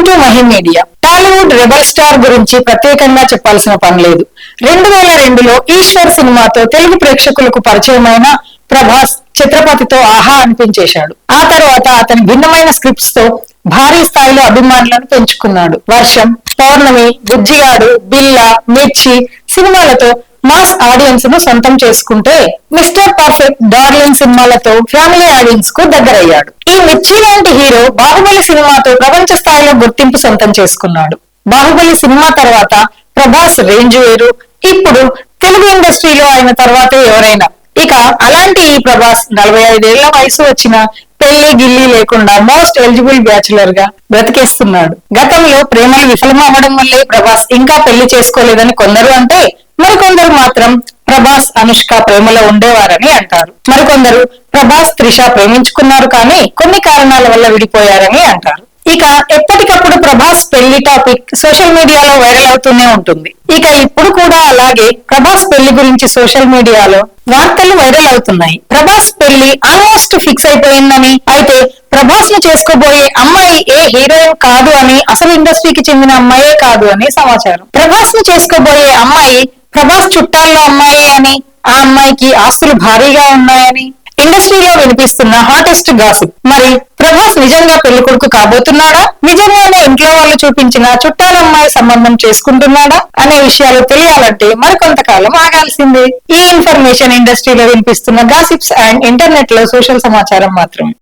Welcome to Mahi media. Tollywood rebel star గురించి ప్రత్యేకంగా చెప్పాల్సిన పని లేదు. 2002లో ఈశ్వర్ సినిమాతో తెలుగు ప్రేక్షకులకు పరిచయమైన ప్రభాస్ ఛత్రపతితో ఆహా అనిపించేశాడు. ఆ తర్వాత అతని భిన్నమైన స్క్రిప్ట్స్ తో భారీ స్థాయిలో అభిమానులను పెంచుకున్నాడు. వర్షం, పౌర్ణమి, బుజ్జిగాడు, బిల్లా, మిర్చి సినిమాలతో మాస్ ఆడియన్స్ ను సొంతం చేసుకుంటే మిస్టర్ పర్ఫెక్ట్, డార్లింగ్ సినిమాలతో ఫ్యామిలీ ఆడియన్స్ కు దగ్గరయ్యాడు. ఈ మిర్చి లాంటి హీరో బాహుబలి సినిమాతో ప్రపంచ స్థాయిలో గుర్తింపు సొంతం చేసుకున్నాడు. బాహుబలి సినిమా తర్వాత ప్రభాస్ రేంజ్ వేరు. ఇప్పుడు తెలుగు ఇండస్ట్రీలో అయిన తర్వాతే ఎవరైనా. ఇక అలాంటి ఈ ప్రభాస్ 45 ఏళ్ల వయసు వచ్చిన పెళ్లి గిల్లి లేకుండా మోస్ట్ ఎలిజిబుల్ బ్యాచులర్ గా బ్రతికేస్తున్నాడు. గతంలో ప్రేమలు విఫలమవ్వడం వల్లే ప్రభాస్ ఇంకా పెళ్లి చేసుకోలేదని కొందరు అంటే, మరికొందరు మాత్రం ప్రభాస్ అనుష్క ప్రేమలో ఉండేవారని అంటారు. మరికొందరు ప్రభాస్ త్రిష ప్రేమించుకున్నారు కానీ కొన్ని కారణాల వల్ల విడిపోయారని అంటారు. ఇక ఎప్పటికప్పుడు ప్రభాస్ పెళ్లి టాపిక్ సోషల్ మీడియాలో వైరల్ అవుతూనే ఉంటుంది. ఇక ఇప్పుడు కూడా అలాగే ప్రభాస్ పెళ్లి గురించి సోషల్ మీడియాలో వార్తలు వైరల్ అవుతున్నాయి. ప్రభాస్ పెళ్లి ఆల్మోస్ట్ ఫిక్స్ అయిపోయిందని, అయితే ప్రభాస్ ను చేసుకోబోయే అమ్మాయి ఏ హీరోయిన్ కాదు అని, అసలు ఇండస్ట్రీకి చెందిన అమ్మాయే కాదు అని సమాచారం. ప్రభాస్ ను చేసుకోబోయే అమ్మాయి ప్రభాస్ చుట్టాల్లో అమ్మాయి అని, ఆ అమ్మాయికి ఆస్తులు భారీగా ఉన్నాయని ఇండస్ట్రీలో వినిపిస్తున్న హాటెస్ట్ గాసిప్. మరి ప్రభాస్ నిజంగా పెళ్లి కొడుకు కాబోతున్నాడా, నిజంగానే ఇంట్లో వాళ్ళు చూపించిన చుట్టాలమ్మాయి సంబంధం చేసుకుంటున్నాడా అనే విషయాలు తెలియాలంటే మరికొంతకాలం ఆగాల్సిందే. ఈ ఇన్ఫర్మేషన్ ఇండస్ట్రీలో వినిపిస్తున్న గాసిప్స్ అండ్ ఇంటర్నెట్ లో సోషల్ సమాచారం మాత్రమే.